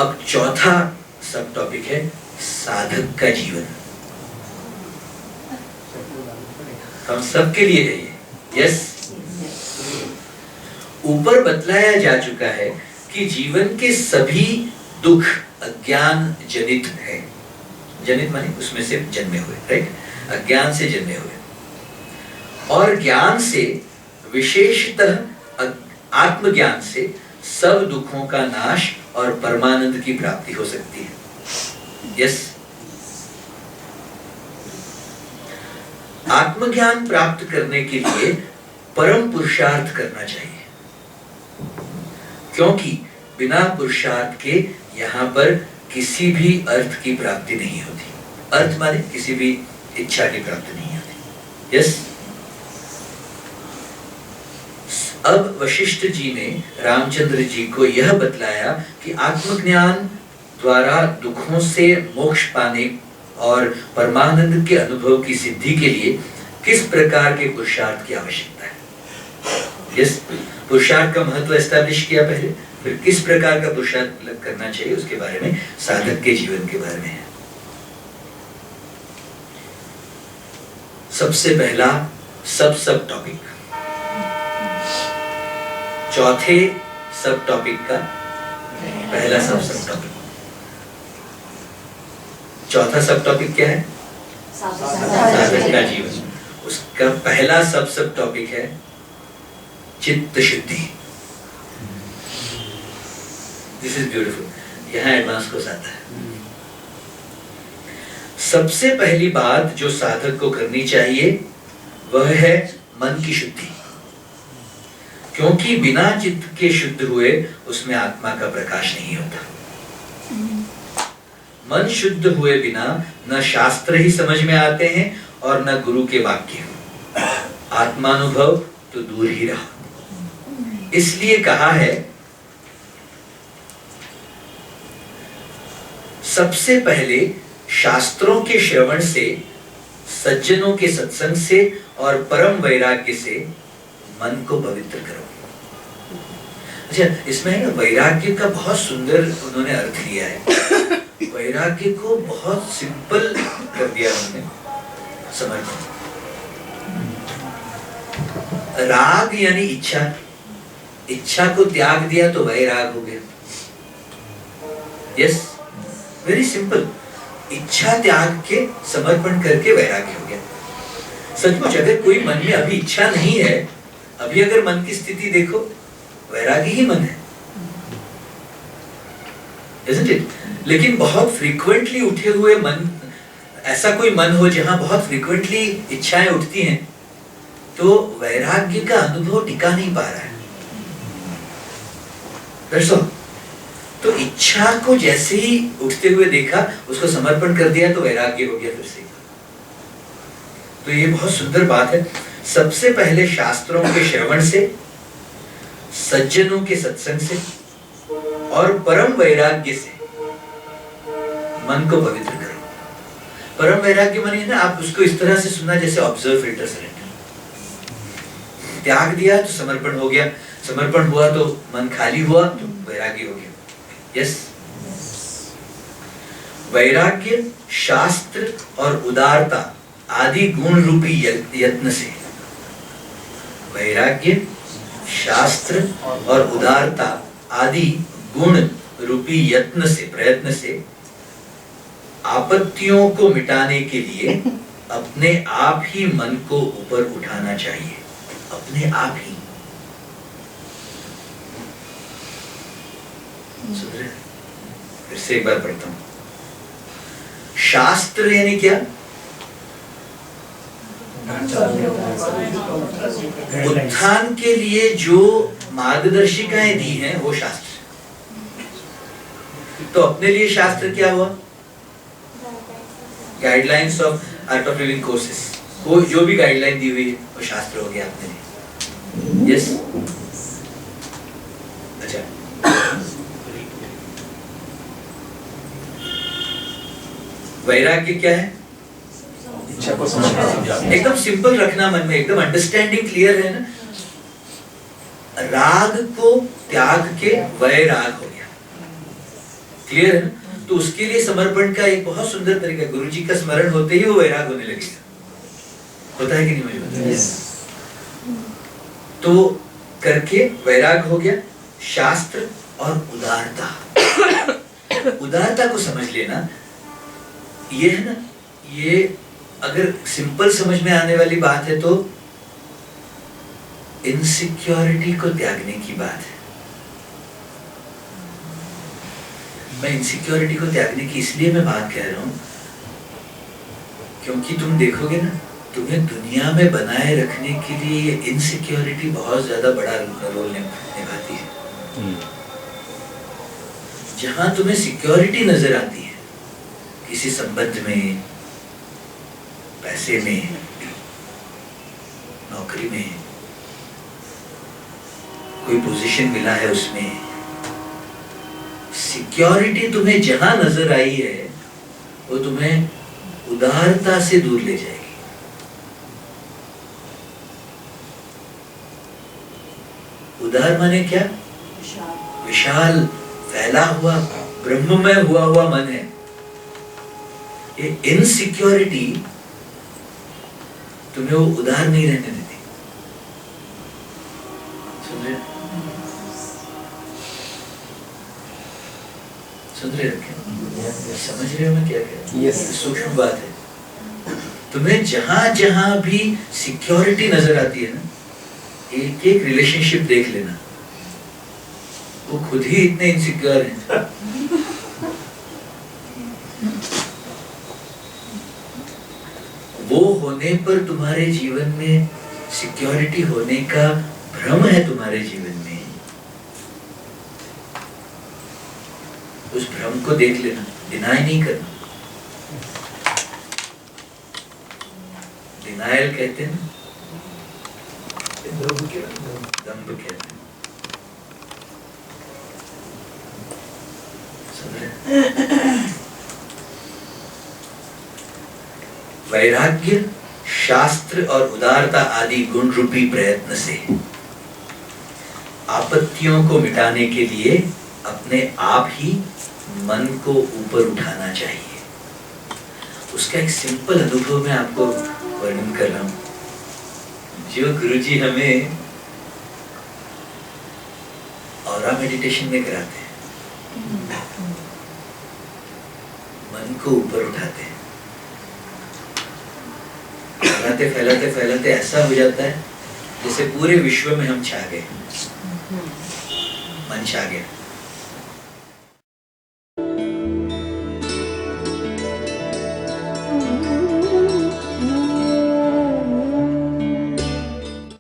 अब चौथा सब टॉपिक है साधक का जीवन। हम सबके लिए है ये। यस, ऊपर बतलाया जा चुका है कि जीवन के सभी दुख अज्ञान जनित है। जनित माने उसमें से जन्मे हुए, राइट? अज्ञान से जन्मे हुए, और ज्ञान से, विशेषतः आत्मज्ञान से सब दुखों का नाश और परमानंद की प्राप्ति हो सकती है। यस, आत्मज्ञान प्राप्त करने के लिए परम पुरुषार्थ करना चाहिए, क्योंकि बिना पुरुषार्थ के यहाँ पर किसी भी अर्थ की प्राप्ति नहीं होती। अर्थ माने किसी भी इच्छा की प्राप्ति नहीं होती। यस, अब वशिष्ठ जी ने रामचंद्र जी को यह बतलाया कि आत्मज्ञान द्वारा दुखों से मोक्ष पाने और परमानंद के अनुभव की सिद्धि के लिए किस प्रकार के पुरुषार्थ की आवश्यकता है। यस, पुरुषार्थ का महत्व एस्टैब्लिश किया पहले, फिर किस प्रकार का पुरुषार्थ करना चाहिए उसके बारे में, साधक के जीवन के बारे में है। सबसे पहला सब टॉपिक, चौथे सब टॉपिक का पहला सब टॉपिक। चौथा सब टॉपिक क्या है? साधक का जीवन। उसका पहला सब टॉपिक है चित्त शुद्धि। This is beautiful. यहाँ एडवांस कोर्स आता है। सबसे पहली बात जो साधक को करनी चाहिए वह है मन की शुद्धि, क्योंकि बिना चित्त के शुद्ध हुए उसमें आत्मा का प्रकाश नहीं होता। मन शुद्ध हुए बिना न शास्त्र ही समझ में आते हैं और न गुरु के वाक्य। आत्मानुभव तो दूर ही रहा। इसलिए कहा है सबसे पहले शास्त्रों के श्रवण से, सज्जनों के सत्संग से और परम वैराग्य से मन को पवित्र करो। अच्छा, इसमें है ना वैराग्य का बहुत सुंदर उन्होंने अर्थ लिया है। वैराग्य को बहुत सिंपल कर दिया उन्होंने, समर्पण। राग यानी इच्छा, इच्छा को त्याग दिया तो वैराग हो गया। Yes, very simple. इच्छा त्याग के समर्पण करके वैराग्य हो गया। सचमुच अगर कोई मन में अभी इच्छा नहीं है, अभी अगर मन की स्थिति देखो, वैरागी ही मन है, isn't it? लेकिन बहुत फ्रीक्वेंटली उठे हुए मन, ऐसा कोई मन हो जहां बहुत फ्रीक्वेंटली इच्छाएं उठती हैं, तो वैराग्य का अनुभव टिका नहीं पा रहा है। That's all. तो इच्छा को जैसे ही उठते हुए देखा, उसको समर्पण कर दिया तो वैराग्य हो गया फिर से। तो ये बहुत सुंदर बात है। सबसे पहले शास्त्रों के श्रवण से, सज्जनों के सत्संग से और परम वैराग्य से मन को पवित्र करो। परम वैराग्य माने ना, आप उसको इस तरह से सुनना जैसे ऑब्जर्व, फिल्टर, सरेंडर। त्याग दिया तो समर्पण हो गया, समर्पण हुआ तो मन खाली हुआ तो वैराग्य हो गया। यस, वैराग्य शास्त्र और उदारता आदि गुण रूपी यत्न से, वैराग्य शास्त्र और उदारता आदि गुण रूपी यत्न से, प्रयत्न से आपत्तियों को मिटाने के लिए अपने आप ही मन को ऊपर उठाना चाहिए। अपने आप ही। फिर से एक बार पढ़ता हूं। शास्त्र यानी क्या? उत्थान के लिए जो मार्गदर्शिकाएं दी हैं वो शास्त्र। तो अपने लिए शास्त्र क्या हुआ? Guidelines of art of living courses. वो जो भी गाइडलाइन दी हुई है वो शास्त्र हो गया अपने लिए। यस, अच्छा, वैराग्य क्या है? इच्छा को समझना, एकदम सिंपल रखना मन में, एकदम अंडरस्टैंडिंग क्लियर है ना। राग को त्याग के वैराग हो गया। क्लियर है ना? तो उसके लिए समर्पण का एक बहुत सुंदर तरीका, गुरु जी का स्मरण होते ही वो वैराग होने लगेगा। होता है कि नहीं मुझे बताइए? यस। तो करके वैराग हो गया, शास्त्र और उदारता। उदारता को समझ लेना, ये है ना, ये अगर सिंपल समझ में आने वाली बात है तो इनसिक्योरिटी को त्यागने की बात है। मैं इनसिक्योरिटी को त्यागने की इसलिए मैं बात कह रहा हूं क्योंकि तुम देखोगे ना, तुम्हें दुनिया में बनाए रखने के लिए ये इनसिक्योरिटी बहुत ज्यादा बड़ा रोल निभाती है। जहां तुम्हें सिक्योरिटी नजर आती है किसी संबंध में, पैसे में, नौकरी में, कोई पोजीशन मिला है उसमें, सिक्योरिटी तुम्हें जहां नजर आई है वो तुम्हें उदारता से दूर ले जाएगी। उदार माने क्या? विशाल, फैला हुआ, ब्रह्ममय हुआ मन है। ये इनसिक्योरिटी तुम्हें वो उदार नहीं रहने देती। सुन रहे समझ रहे हो मैं क्या कह रहा हूँ? Yes. सूक्ष्म बात है। तुम्हें जहां जहां भी सिक्योरिटी नजर आती है ना, एक एक रिलेशनशिप देख लेना, वो खुद ही इतने इनसिक्योर हैं। वो होने पर तुम्हारे जीवन में सिक्योरिटी होने का भ्रम है तुम्हारे जीवन में, उस भ्रम को देख लेना, डिनाई नहीं करना। डिनायल कहते हैं ना, दंभ कहते हैं। समझ रहे? वैराग्य, शास्त्र और उदारता आदि गुण रूपी प्रयत्न से आपत्तियों को मिटाने के लिए अपने आप ही मन को ऊपर उठाना चाहिए। उसका एक सिंपल अनुभव मैं आपको वर्णन कर रहा हूं, जो गुरुजी हमें ऑरा मेडिटेशन में कराते हैं। मन को ऊपर उठाते हैं, फैलाते फैलाते फैलाते ऐसा हो जाता है जैसे पूरे विश्व में हम छा गए, मन छा गया।